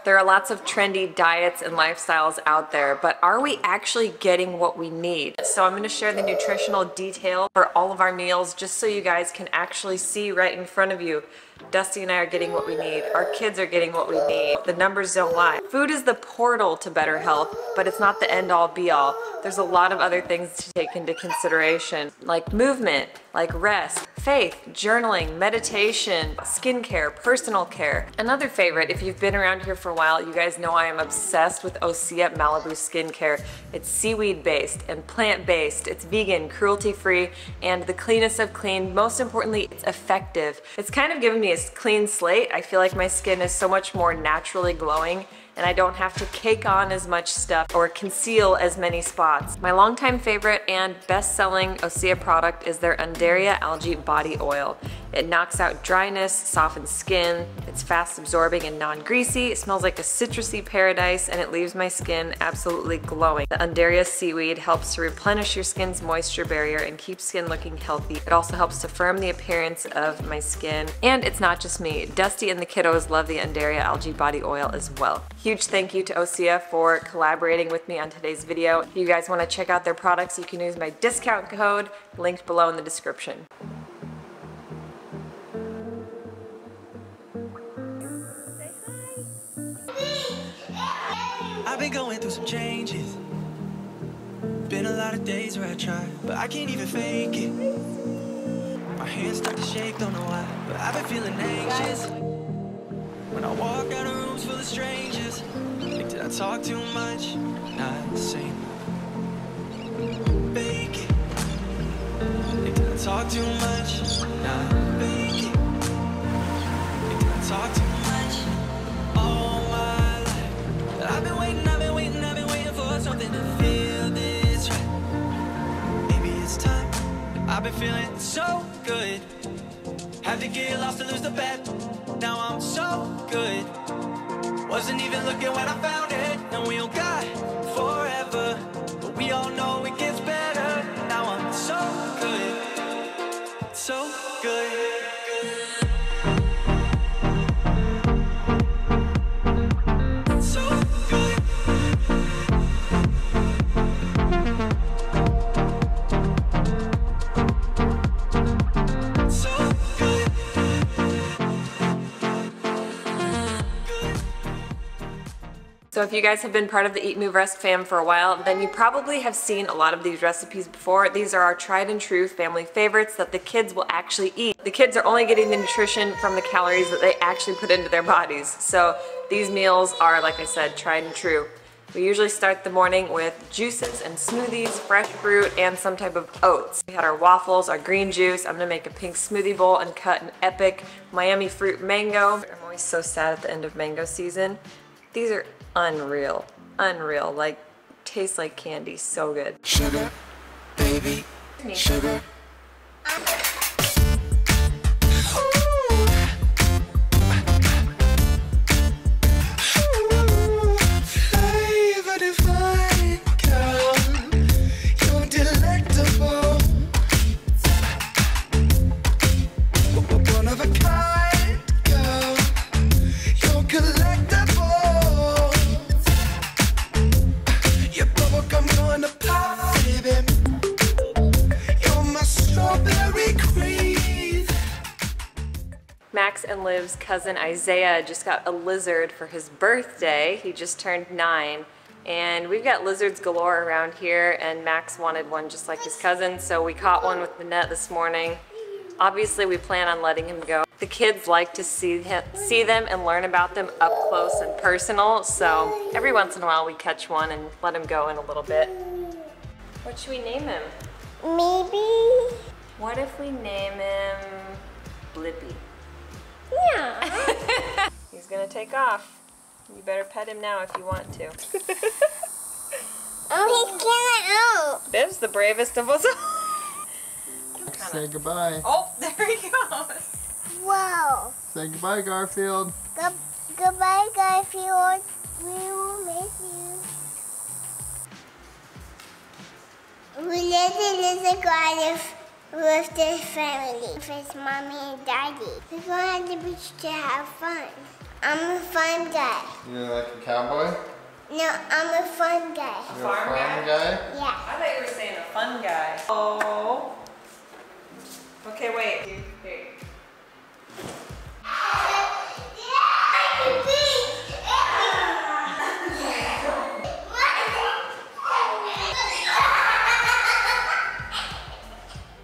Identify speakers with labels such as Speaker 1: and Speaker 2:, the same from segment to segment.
Speaker 1: There are lots of trendy diets and lifestyles out there, but are we actually getting what we need? So I'm going to share the nutritional detail for all of our meals just so you guys can actually see right in front of you. Dusty and I are getting what we need. Our kids are getting what we need. The numbers don't lie. Food is the portal to better health, but it's not the end-all be-all. There's a lot of other things to take into consideration, like movement, like rest, faith, journaling, meditation, skincare, personal care. Another favorite, if you've been around here for a while, you guys know I am obsessed with Osea Malibu skincare. It's seaweed-based and plant-based. It's vegan, cruelty-free, and the cleanest of clean. Most importantly, it's effective. It's kind of given me a clean slate. I feel like my skin is so much more naturally glowing, and I don't have to cake on as much stuff or conceal as many spots. My longtime favorite and best-selling Osea product is their Anderia Algae Body Oil. It knocks out dryness, softens skin, it's fast absorbing and non-greasy, it smells like a citrusy paradise, and it leaves my skin absolutely glowing. The Anderia seaweed helps to replenish your skin's moisture barrier and keep skin looking healthy. It also helps to firm the appearance of my skin. And it's not just me. Dusty and the kiddos love the Anderia Algae Body Oil as well. Huge thank you to Osea for collaborating with me on today's video. If you guys want to check out their products, you can use my discount code linked below in the description.
Speaker 2: I've been going through some changes. Been a lot of days where I try, but I can't even fake it. My hands start to shake, don't know why, but I've been feeling anxious. When I walk out of rooms full of strangers, think did I talk too much? Not the same. Fake it. Think did I talk too much? Not fake it. Think did I talk too much? All my life, but I've been waiting for something to feel this right. Maybe it's time. I've been feeling so good. Had to get lost to lose the bet. Now I'm so good. Wasn't even looking when I found it. And we don't got forever, but we all know it gets better. Now I'm so good, so good.
Speaker 1: So if you guys have been part of the EatMoveRest fam for a while, then you probably have seen a lot of these recipes before. These are our tried and true family favorites that the kids will actually eat. The kids are only getting the nutrition from the calories that they actually put into their bodies. So these meals are, like I said, tried and true. We usually start the morning with juices and smoothies, fresh fruit, and some type of oats. We had our waffles, our green juice. I'm gonna make a pink smoothie bowl and cut an epic Miami fruit mango. I'm always so sad at the end of mango season. These are unreal, unreal, like tastes like candy, so good.
Speaker 2: Sugar, baby, sugar.
Speaker 1: Max and Liv's cousin Isaiah just got a lizard for his birthday. He just turned 9. And we've got lizards galore around here, and Max wanted one just like his cousin, so we caught one with the net this morning. Obviously we plan on letting him go. The kids like to see them and learn about them up close and personal, so every once in a while we catch one and let him go in a little bit. What should we name him?
Speaker 3: Maybe.
Speaker 1: What if we name him Blippi?
Speaker 3: Yeah.
Speaker 1: He's gonna take off. You better pet him now if you want to.
Speaker 3: Oh, he's getting out.
Speaker 1: Bib's the bravest of us all.
Speaker 4: Say goodbye.
Speaker 1: Oh, there he goes.
Speaker 3: Whoa.
Speaker 4: Say goodbye, Garfield.
Speaker 3: Goodbye, Garfield. We will miss you. We live in the garden with this family, with mommy and daddy. We go on the beach to have fun. I'm a fun guy.
Speaker 4: You're like a cowboy?
Speaker 3: No, I'm a fun guy.
Speaker 4: You're a farm guy?
Speaker 3: Yeah.
Speaker 1: I thought you were saying a fun guy. Oh. Okay, wait. Here.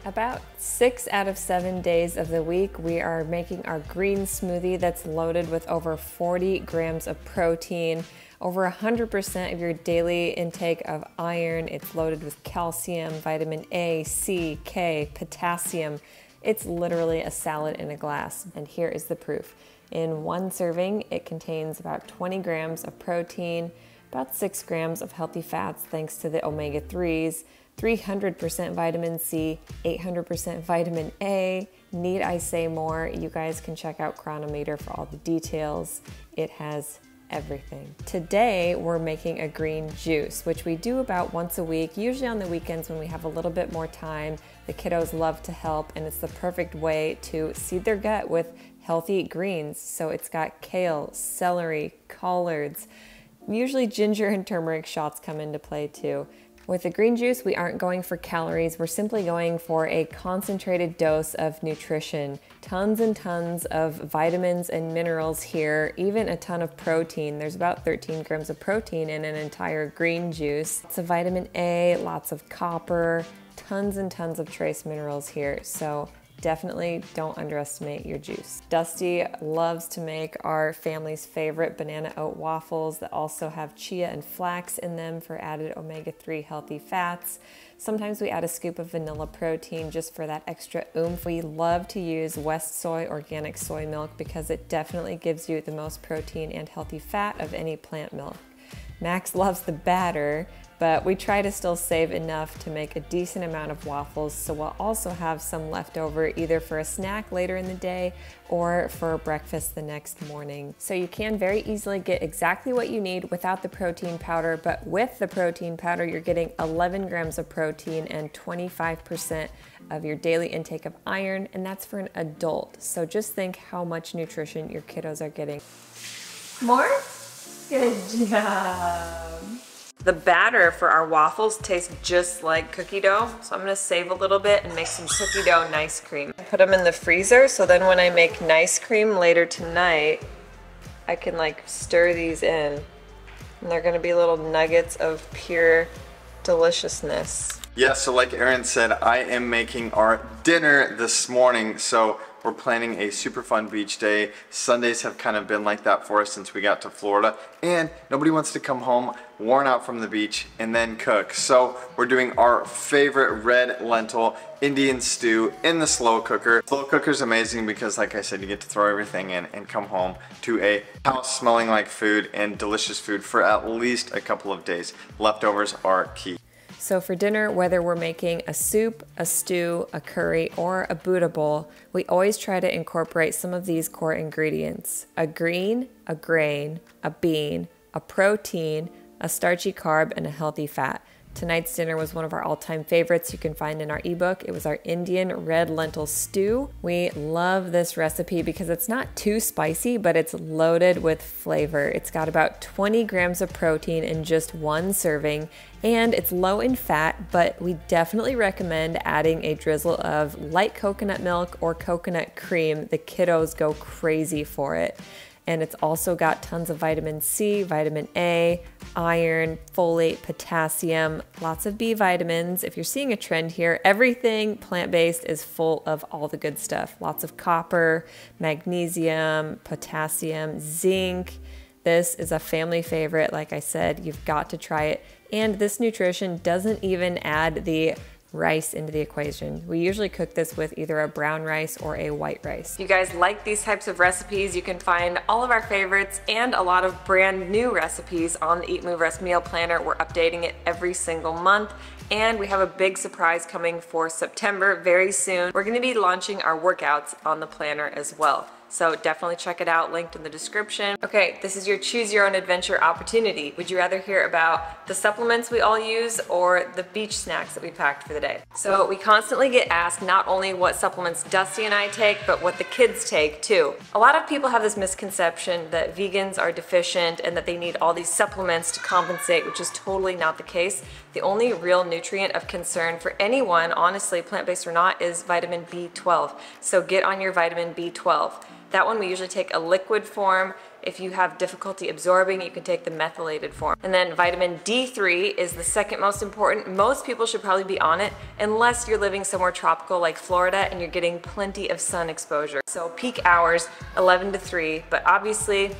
Speaker 1: About 6 out of 7 days of the week, we are making our green smoothie that's loaded with over 40 grams of protein, over 100% of your daily intake of iron. It's loaded with calcium, vitamin A, C, K, potassium. It's literally a salad in a glass. And here is the proof. In one serving, it contains about 20 grams of protein, about 6 grams of healthy fats thanks to the omega-3s, 300% vitamin C, 800% vitamin A. Need I say more? You guys can check out Cronometer for all the details. It has everything. Today, we're making a green juice, which we do about once a week, usually on the weekends when we have a little bit more time. The kiddos love to help, and it's the perfect way to seed their gut with healthy greens. So it's got kale, celery, collards. Usually ginger and turmeric shots come into play too. With the green juice, we aren't going for calories. We're simply going for a concentrated dose of nutrition. Tons and tons of vitamins and minerals here, even a ton of protein. There's about 13 grams of protein in an entire green juice. Lots of vitamin A, lots of copper, tons and tons of trace minerals here. So definitely don't underestimate your juice. Dusty loves to make our family's favorite banana oat waffles that also have chia and flax in them for added omega-3 healthy fats. Sometimes we add a scoop of vanilla protein just for that extra oomph. We love to use West Soy organic soy milk because it definitely gives you the most protein and healthy fat of any plant milk. Max loves the batter, but we try to still save enough to make a decent amount of waffles, so we'll also have some left over either for a snack later in the day or for breakfast the next morning. So you can very easily get exactly what you need without the protein powder, but with the protein powder, you're getting 11 grams of protein and 25% of your daily intake of iron, and that's for an adult. So just think how much nutrition your kiddos are getting. More? Good job. The batter for our waffles tastes just like cookie dough, so I'm gonna save a little bit and make some cookie dough nice cream. Put them in the freezer, so then when I make nice cream later tonight, I can like stir these in, and they're gonna be little nuggets of pure deliciousness.
Speaker 4: Yeah, so like Erin said, I am making our dinner this morning, so we're planning a super fun beach day. Sundays have kind of been like that for us since we got to Florida, and nobody wants to come home worn out from the beach and then cook. So we're doing our favorite red lentil Indian stew in the slow cooker. Slow cooker's amazing because, like I said, you get to throw everything in and come home to a house smelling like food and delicious food for at least a couple of days. Leftovers are key.
Speaker 1: So for dinner, whether we're making a soup, a stew, a curry, or a Buddha bowl, we always try to incorporate some of these core ingredients: a green, a grain, a bean, a protein, a starchy carb, and a healthy fat. Tonight's dinner was one of our all-time favorites you can find in our ebook. It was our Indian red lentil stew. We love this recipe because it's not too spicy, but it's loaded with flavor. It's got about 20 grams of protein in just one serving, and it's low in fat, but we definitely recommend adding a drizzle of light coconut milk or coconut cream. The kiddos go crazy for it. And it's also got tons of vitamin C, vitamin A, iron, folate, potassium, lots of B vitamins. If you're seeing a trend here, everything plant-based is full of all the good stuff. Lots of copper, magnesium, potassium, zinc. This is a family favorite. Like I said, you've got to try it. And this nutrition doesn't even add the rice into the equation. We usually cook this with either a brown rice or a white rice. If you guys like these types of recipes, you can find all of our favorites and a lot of brand new recipes on the EatMoveRest meal planner. We're updating it every single month, and we have a big surprise coming for September very soon. We're going to be launching our workouts on the planner as well. So definitely check it out, linked in the description. Okay, this is your choose your own adventure opportunity. Would you rather hear about the supplements we all use or the beach snacks that we packed for the day? So we constantly get asked not only what supplements Dusty and I take, but what the kids take too. A lot of people have this misconception that vegans are deficient and that they need all these supplements to compensate, which is totally not the case. The only real nutrient of concern for anyone, honestly, plant-based or not, is vitamin B12. So get on your vitamin B12. That one we usually take a liquid form. If you have difficulty absorbing, you can take the methylated form. And then vitamin D3 is the second most important. Most people should probably be on it unless you're living somewhere tropical like Florida and you're getting plenty of sun exposure. So peak hours, 11 to 3, but obviously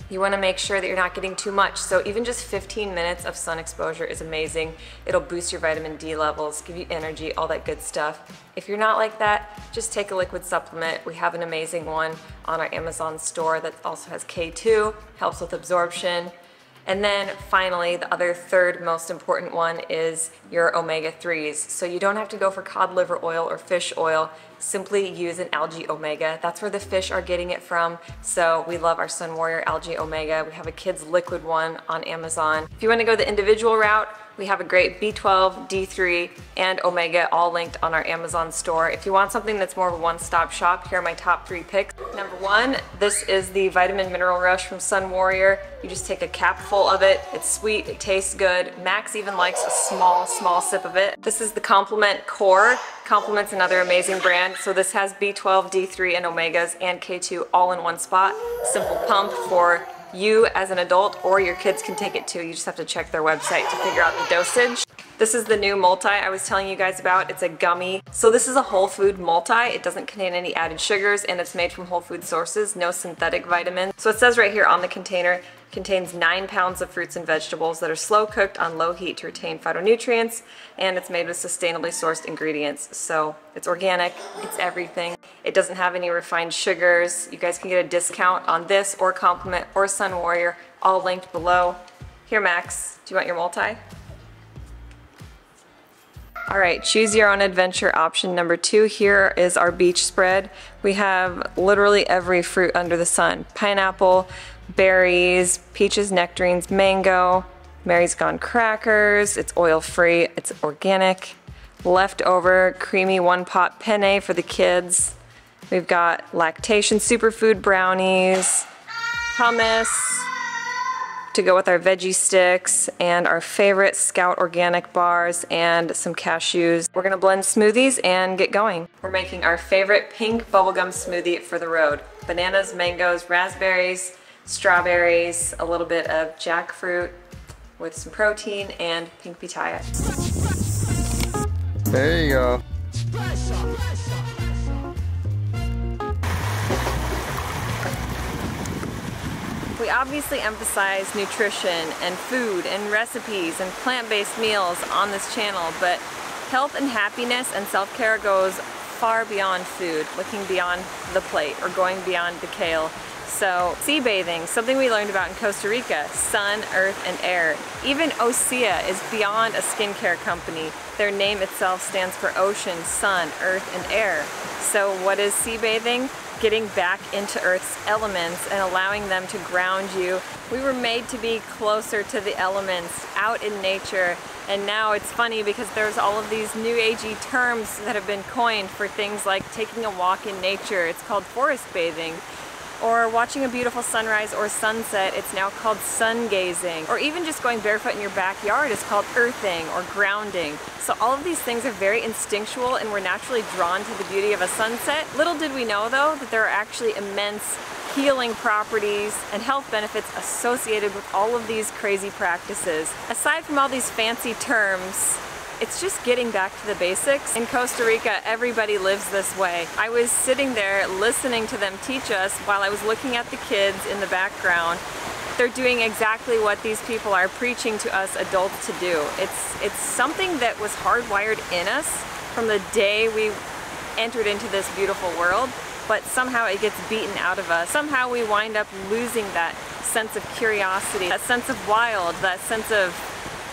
Speaker 1: you want to make sure that you're not getting too much. So even just 15 minutes of sun exposure is amazing. It'll boost your vitamin D levels, give you energy, all that good stuff. If you're not like that, just take a liquid supplement. We have an amazing one on our Amazon store that also has K2, helps with absorption. And then finally, the other third most important one is your omega-3s. So you don't have to go for cod liver oil or fish oil. Simply use an algae omega. That's where the fish are getting it from. So we love our Sun Warrior algae omega. We have a kids liquid one on Amazon. If you want to go the individual route, we have a great B12, D3, and omega all linked on our Amazon store. If you want something that's more of a one-stop shop, here are my top 3 picks. Number 1, this is the Vitamin Mineral Rush from Sun Warrior. You just take a cap full of it. It's sweet, it tastes good. Max even likes a small sip of it. This is the Complement Core. Complement's another amazing brand. So this has B12, D3, and omegas and K2 all in one spot. Simple pump for you as an adult, or your kids can take it too. You just have to check their website to figure out the dosage. This is the new multi I was telling you guys about. It's a gummy. So this is a whole food multi. It doesn't contain any added sugars and it's made from whole food sources, no synthetic vitamins. So it says right here on the container, contains 9 pounds of fruits and vegetables that are slow cooked on low heat to retain phytonutrients, and it's made with sustainably sourced ingredients. So it's organic, it's everything. It doesn't have any refined sugars. You guys can get a discount on this or Complement or Sun Warrior, all linked below. Here, Max, do you want your multi? All right, choose your own adventure option number 2. Here is our beach spread. We have literally every fruit under the sun. Pineapple, berries, peaches, nectarines, mango, Mary's Gone crackers. It's oil-free, it's organic. Leftover creamy one-pot penne for the kids. We've got lactation superfood brownies, hummus to go with our veggie sticks, and our favorite Scout organic bars and some cashews. We're gonna blend smoothies and get going. We're making our favorite pink bubblegum smoothie for the road. Bananas, mangoes, raspberries, strawberries, a little bit of jackfruit with some protein, and pink pitaya.
Speaker 4: There you go.
Speaker 1: We obviously emphasize nutrition and food and recipes and plant-based meals on this channel, but health and happiness and self-care goes far beyond food, looking beyond the plate or going beyond the kale. So sea bathing, something we learned about in Costa Rica, sun, earth, and air. Even Osea is beyond a skincare company. Their name itself stands for ocean, sun, earth, and air. So what is sea bathing? Getting back into Earth's elements and allowing them to ground you. We were made to be closer to the elements, out in nature, and now it's funny because there's all of these new agey terms that have been coined for things like taking a walk in nature. It's called forest bathing. Or watching a beautiful sunrise or sunset, it's now called sun gazing. Or even just going barefoot in your backyard is called earthing or grounding. So all of these things are very instinctual and we're naturally drawn to the beauty of a sunset. Little did we know though that there are actually immense healing properties and health benefits associated with all of these crazy practices. Aside from all these fancy terms, it's just getting back to the basics. In Costa Rica, everybody lives this way. I was sitting there listening to them teach us while I was looking at the kids in the background. They're doing exactly what these people are preaching to us adults to do. It's something that was hardwired in us from the day we entered into this beautiful world, but somehow it gets beaten out of us. Somehow we wind up losing that sense of curiosity, that sense of wild, that sense of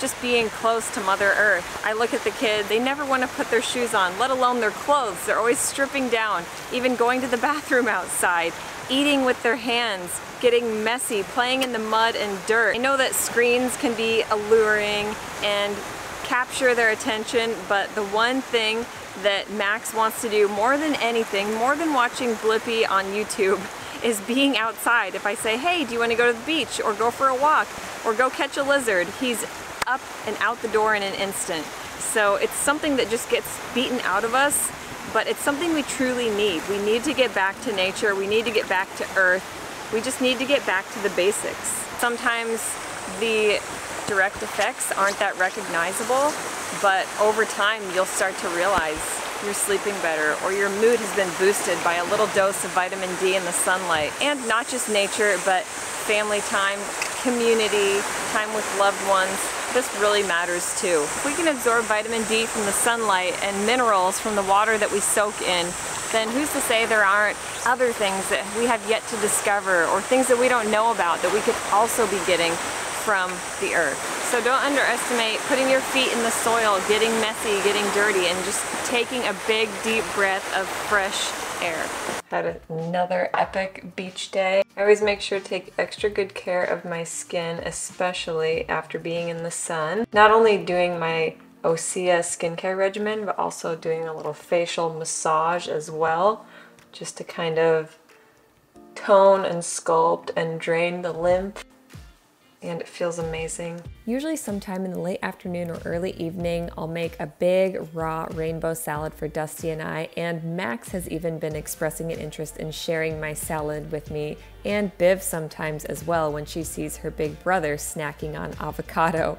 Speaker 1: just being close to Mother Earth. I look at the kids, they never want to put their shoes on, let alone their clothes. They're always stripping down, even going to the bathroom outside, eating with their hands, getting messy, playing in the mud and dirt. I know that screens can be alluring and capture their attention, but the one thing that Max wants to do more than anything, more than watching Blippi on YouTube, is being outside. If I say, hey, do you want to go to the beach or go for a walk or go catch a lizard, he's up and out the door in an instant. So it's something that just gets beaten out of us, but it's something we truly need. We need to get back to nature. We need to get back to earth. We just need to get back to the basics. Sometimes the direct effects aren't that recognizable, but over time you'll start to realize you're sleeping better or your mood has been boosted by a little dose of vitamin D in the sunlight. And not just nature, but family time, community, time with loved ones. This really matters too. If we can absorb vitamin D from the sunlight and minerals from the water that we soak in, then who's to say there aren't other things that we have yet to discover or things that we don't know about that we could also be getting from the earth. So don't underestimate putting your feet in the soil, getting messy, getting dirty, and just taking a big deep breath of fresh air. Had another epic beach day. I always make sure to take extra good care of my skin, especially after being in the sun. Not only doing my Osea skincare regimen, but also doing a little facial massage as well, just to kind of tone and sculpt and drain the lymph. And it feels amazing. Usually sometime in the late afternoon or early evening, I'll make a big raw rainbow salad for Dusty and I, and Max has even been expressing an interest in sharing my salad with me, and Biv sometimes as well when she sees her big brother snacking on avocado.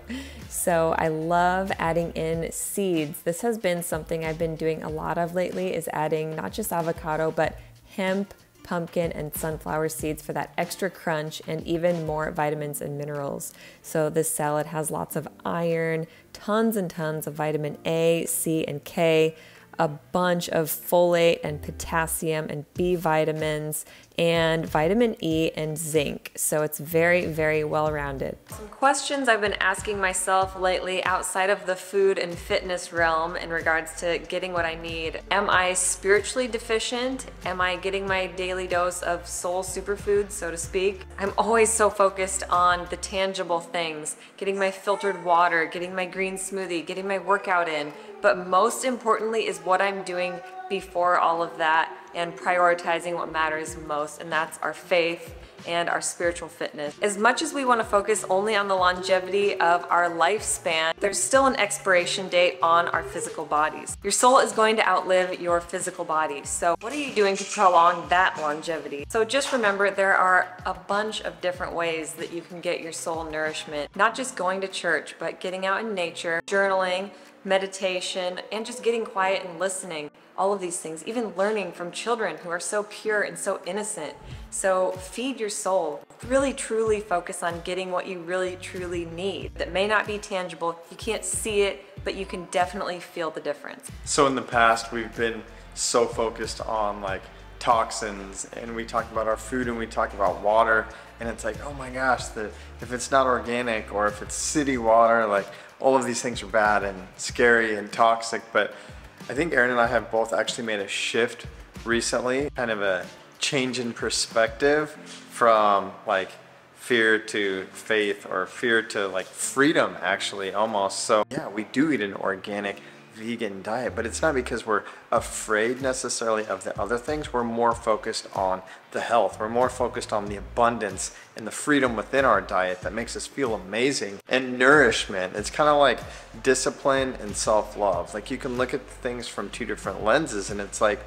Speaker 1: So I love adding in seeds. This has been something I've been doing a lot of lately, is adding not just avocado, but hemp, pumpkin, and sunflower seeds for that extra crunch and even more vitamins and minerals. So this salad has lots of iron, tons and tons of vitamin A, C, and K, a bunch of folate and potassium and B vitamins, and vitamin E and zinc. So it's very, very well-rounded. Some questions I've been asking myself lately outside of the food and fitness realm in regards to getting what I need. Am I spiritually deficient? Am I getting my daily dose of soul superfood, so to speak? I'm always so focused on the tangible things, getting my filtered water, getting my green smoothie, getting my workout in. But most importantly is what I'm doing before all of that and prioritizing what matters most, and that's our faith and our spiritual fitness. As much as we want to focus only on the longevity of our lifespan, there's still an expiration date on our physical bodies. Your soul is going to outlive your physical body. So what are you doing to prolong that longevity? So just remember, there are a bunch of different ways that you can get your soul nourishment. Not just going to church, but getting out in nature, journaling, meditation, and just getting quiet and listening. All of these things, even learning from children who are so pure and so innocent. So feed your soul. Really truly focus on getting what you really truly need. That may not be tangible, you can't see it, but you can definitely feel the difference.
Speaker 4: So in the past, we've been so focused on like toxins, and we talk about our food and we talk about water, and it's like, oh my gosh, if it's not organic or if it's city water, like all of these things are bad and scary and toxic. But I think Erin and I have both actually made a shift recently, kind of a change in perspective from like fear to faith, or fear to like freedom actually almost. So yeah, we do eat an organic vegan diet, but it's not because we're afraid necessarily of the other things. We're more focused on the health. We're more focused on the abundance and the freedom within our diet that makes us feel amazing. And nourishment, it's kind of like discipline and self-love. Like you can look at things from two different lenses, and it's like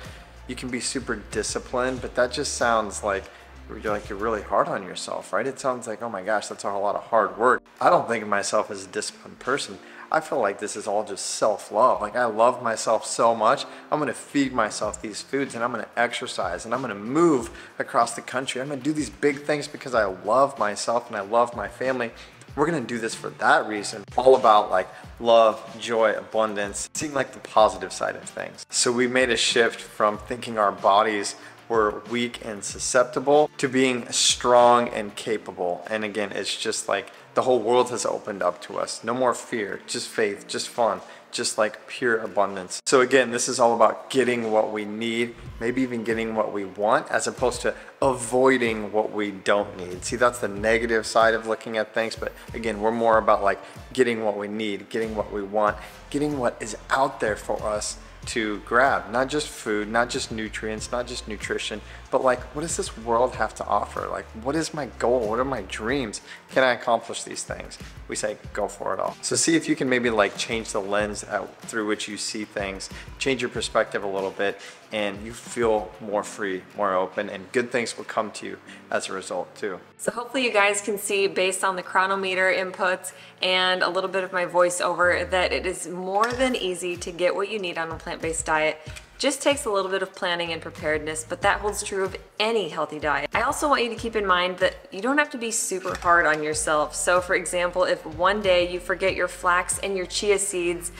Speaker 4: you can be super disciplined, but that just sounds like you're really hard on yourself, right? It sounds like, oh my gosh, that's a whole lot of hard work. I don't think of myself as a disciplined person. I feel like this is all just self-love. Like I love myself so much, I'm gonna feed myself these foods, and I'm gonna exercise, and I'm gonna move across the country. I'm gonna do these big things because I love myself and I love my family. We're gonna do this for that reason. All about like love, joy, abundance, seeing like the positive side of things. So we made a shift from thinking our bodies were we're weak and susceptible to being strong and capable. And again, it's just like the whole world has opened up to us. No more fear, just faith, just fun, just like pure abundance. So again, this is all about getting what we need, maybe even getting what we want, as opposed to avoiding what we don't need. See, that's the negative side of looking at things, but again, we're more about like getting what we need, getting what we want, getting what is out there for us to grab. Not just food, not just nutrients, not just nutrition, but like, what does this world have to offer? Like, what is my goal? What are my dreams? Can I accomplish these things? We say, go for it all. So see if you can maybe like change the lens through which you see things, change your perspective a little bit, and you feel more free, more open, and good things will come to you as a result too.
Speaker 1: So hopefully you guys can see, based on the Cronometer inputs and a little bit of my voiceover, that it is more than easy to get what you need on a plant-based diet. Just takes a little bit of planning and preparedness, but that holds true of any healthy diet. I also want you to keep in mind that you don't have to be super hard on yourself. So for example, if one day you forget your flax and your chia seeds,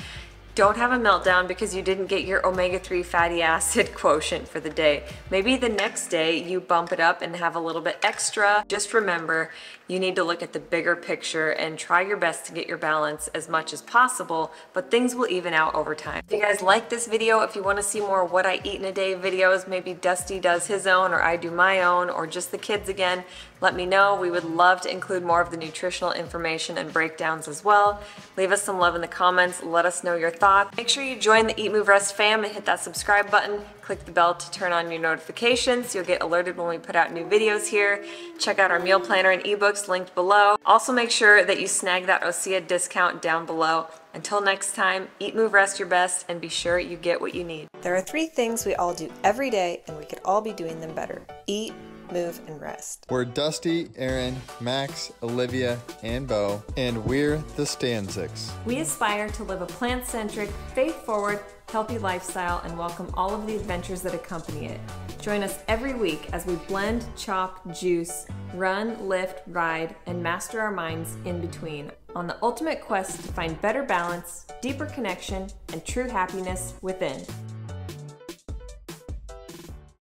Speaker 1: don't have a meltdown because you didn't get your omega-3 fatty acid quotient for the day. Maybe the next day you bump it up and have a little bit extra. Just remember, you need to look at the bigger picture and try your best to get your balance as much as possible, but things will even out over time. If you guys like this video, if you want to see more what I eat in a day videos, maybe Dusty does his own or I do my own, or just the kids again, let me know. We would love to include more of the nutritional information and breakdowns as well. Leave us some love in the comments. Let us know your thoughts. Make sure you join the EatMoveRest fam and hit that subscribe button. Click the bell to turn on your notifications. You'll get alerted when we put out new videos here. Check out our meal planner and ebooks linked below. Also make sure that you snag that OSEA discount down below. Until next time, eat, move, rest your best, and be sure you get what you need.
Speaker 5: There are 3 things we all do every day, and we could all be doing them better. Eat, move, and rest.
Speaker 4: We're Dusty, Erin, Max, Olivia, and Bo, and we're the Stanzics.
Speaker 1: We aspire to live a plant-centric, faith-forward, healthy lifestyle and welcome all of the adventures that accompany it. Join us every week as we blend, chop, juice, run, lift, ride, and master our minds in between on the ultimate quest to find better balance, deeper connection, and true happiness within.